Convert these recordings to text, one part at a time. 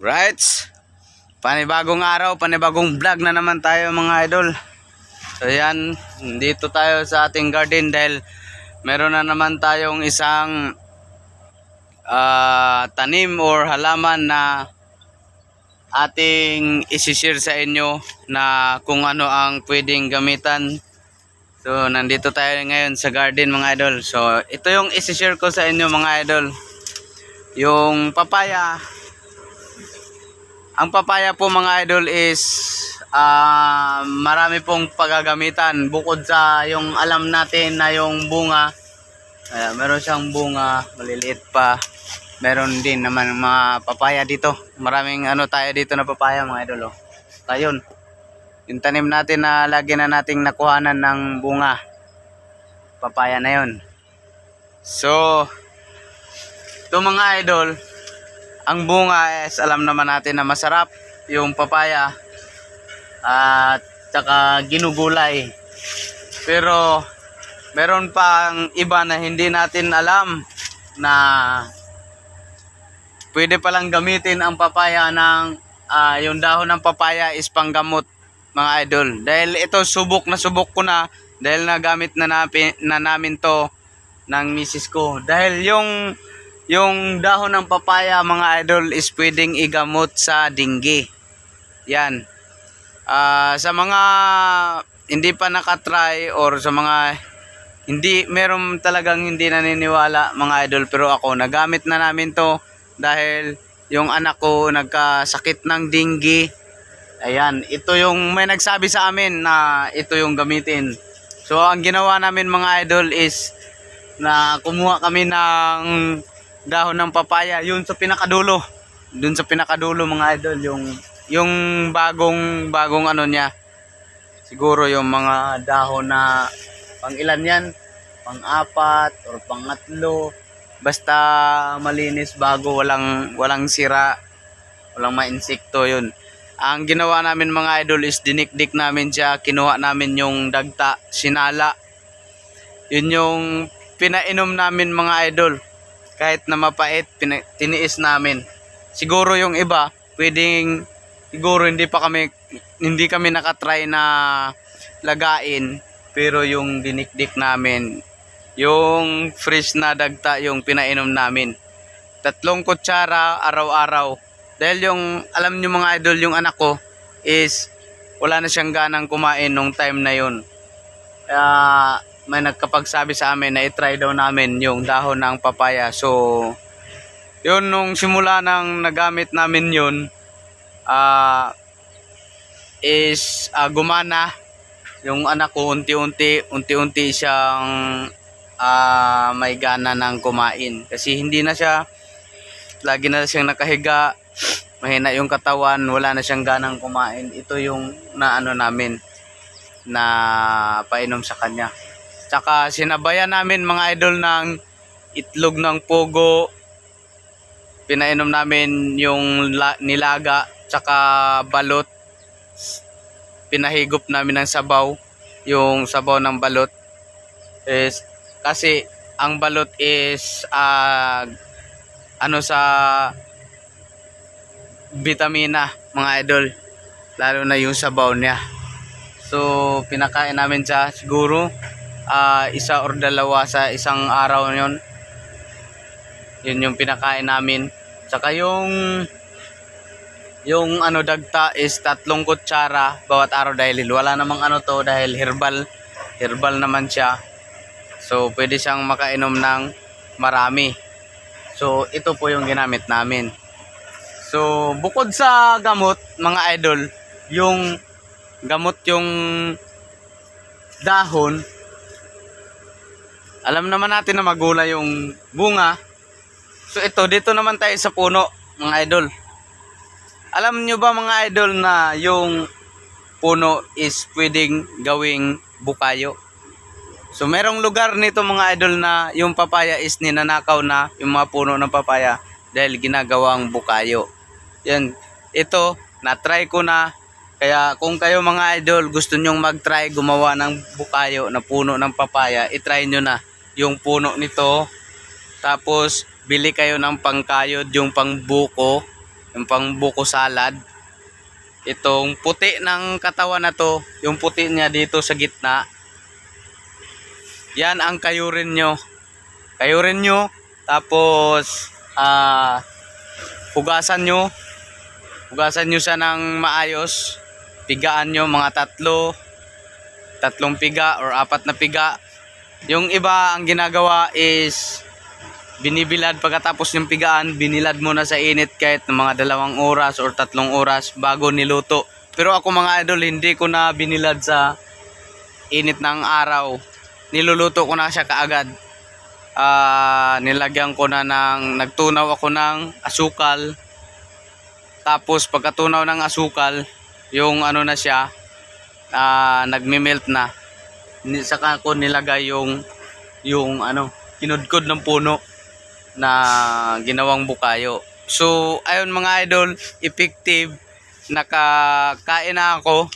Right, panibagong araw, panibagong vlog na naman tayo mga idol. So yan, dito tayo sa ating garden dahil meron na naman tayong isang tanim or halaman na ating isishare sa inyo na kung ano ang pwedeng gamitan. So nandito tayo ngayon sa garden mga idol. So ito yung isishare ko sa inyo mga idol. Yung papaya. Ang papaya po mga idol is marami pong paggagamitan bukod sa yung alam natin na yung bunga. Meron siyang bunga, maliliit pa. Meron din naman mga papaya dito. Maraming ano tayo dito na papaya mga idol. Oh. Ayun. Yung tanim natin na lagi na nating nakuhanan ng bunga. Papaya na yun. So, ito mga idol, ang bunga is alam naman natin na masarap yung papaya at saka ginugulay. Pero meron pang iba na hindi natin alam na pwede palang gamitin ang papaya ng yung dahon ng papaya is panggamot mga idol. Dahil ito subok ko na dahil nagamit na namin to ng misis ko. Dahil yung dahon ng papaya mga idol is pwedeng igamot sa dengue. Yan. Sa mga hindi pa nakatry or sa mga meron talagang hindi naniniwala mga idol, pero ako nagamit na namin to dahil yung anak ko nagkasakit ng dengue. Ayan, ito yung may nagsabi sa amin na ito yung gamitin. So ang ginawa namin mga idol is na kumuha kami ng dahon ng papaya, yun sa pinakadulo. Dun sa pinakadulo mga idol, yung bagong ano niya. Siguro yung mga dahon na pang ilan yan? Pang-apat or pang-atlo. Basta malinis, bago, walang sira, walang ma-insekto yun. Ang ginawa namin mga idol is dinikdik namin siya, kinuha namin yung dagta, sinala. Yun yung pinainom namin mga idol. Kahit na mapait, tiniis namin. Siguro yung iba, siguro hindi kami nakatry na lagain, pero yung dinikdik namin, yung fresh na dagta yung pinainom namin. 3 kutsara araw-araw. Dahil alam nyo mga idol, yung anak ko is wala na siyang ganang kumain nung time na yun. May nagkapagsabi sa amin na i-try daw namin yung dahon ng papaya. So, yun nung simula nang nagamit namin yun, gumana. Yung anak ko unti-unti siyang may gana ng kumain. Kasi hindi na siya, lagi na siyang nakahiga, mahina yung katawan, wala na siyang ganang kumain. Ito yung naano namin, na painom sa kanya. Tsaka sinabayan namin mga idol ng itlog ng pugo. Pinainom namin yung nilaga, tsaka balot. Pinahigop namin ng sabaw, yung sabaw ng balot. Kasi ang balot is sa vitamina mga idol, lalo na yung sabaw niya. So pinakain namin siya siguro 1 or 2 sa isang araw yun yung pinakain namin. Saka yung dagta is 3 kutsara bawat araw dahil wala namang to dahil herbal naman siya. So pwede siyang makainom ng marami. So ito po yung ginamit namin. So bukod sa gamot mga idol, yung gamot yung dahon, alam naman natin na magula yung bunga. So ito, dito naman tayo sa puno mga idol. Alam nyo ba mga idol na yung puno is pwedeng gawing bukayo? So merong lugar nito mga idol na yung papaya is ninanakaw na yung mga puno ng papaya dahil ginagawang bukayo. Yan, ito na-try ko na. Kaya kung kayo mga idol gusto nyong mag-try gumawa ng bukayo na puno ng papaya, i-try nyo na yung puno nito. Tapos bili kayo ng pangkayod, yung pangbuko. yung pang buko salad. Itong puti ng katawan na to, yung puti niya dito sa gitna, yan ang kayurin nyo. Kayurin nyo, tapos hugasan nyo siya ng maayos. Pigaan nyo mga tatlong piga or 4 na piga. Yung iba ang ginagawa is binibilad. Pagkatapos yung pigaan, binilad mo na sa init kahit mga 2 oras or 3 oras bago niluto. Pero ako mga idol, hindi ko na binilad sa init ng araw. Niluluto ko na siya kaagad. Nilagyan ko na nagtunaw ako ng asukal. Tapos pagkatunaw ng asukal, yung ano na siya, nagme-melt na. Saka ko nilagay yung kinudkod ng puno na ginawang bukayo. So ayun mga idol, effective. Nakakain na ako.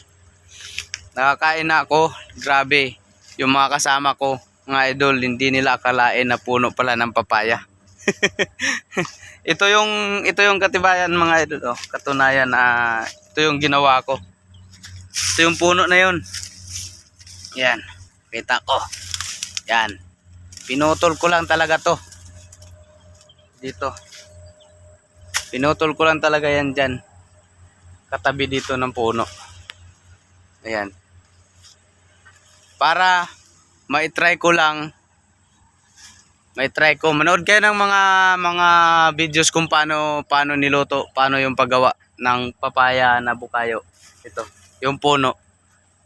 Grabe, yung mga kasama ko mga idol, hindi nila akalain na puno pala ng papaya. ito yung katibayan mga idol, katunayan na ito yung ginawa ko. Ito yung puno na yun. Yan, kita ko. Yan, pinutol ko lang talaga to dito. Pinutol ko lang talaga yan dyan, katabi dito ng puno. Ayan, para maitry ko manood kayo ng mga videos kung paano niluto, paano yung paggawa ng papaya na bukayo. Ito yung puno,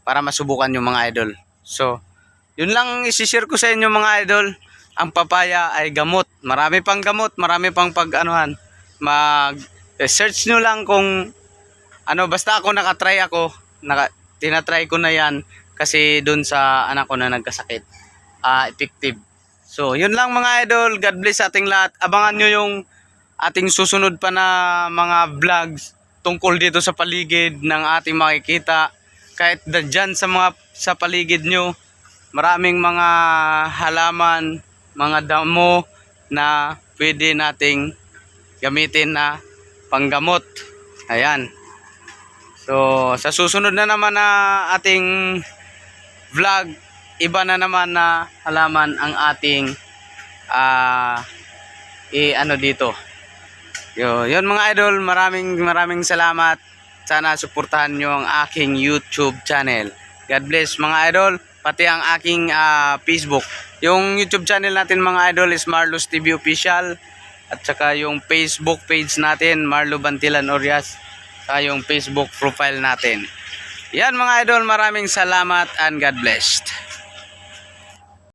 para masubukan yung mga idol. So yun lang isi-share ko sa inyo mga idol. Ang papaya ay gamot. Marami pang gamot, marami pang pag-anuhan. Search nyo lang kung ano, basta ako tinatry ko na yan kasi dun sa anak ko na nagkasakit. Effective. So yun lang mga idol, God bless sa ating lahat. Abangan nyo yung ating susunod pa na mga vlogs tungkol dito sa paligid ng ating makikita. Kahit dyan sa paligid nyo, maraming mga halaman, mga damo na pwede nating gamitin na panggamot. Ayan. So sa susunod na naman na ating vlog, iba na naman na halaman ang ating dito. Yun mga idol, maraming salamat. Sana suportahan nyo ang aking YouTube channel. God bless mga idol, pati ang aking Facebook. Yung YouTube channel natin mga idol is Marlos TV Official. At saka yung Facebook page natin, Marlo Bantilan Orias. Saka yung Facebook profile natin. Yan mga idol, maraming salamat and God bless.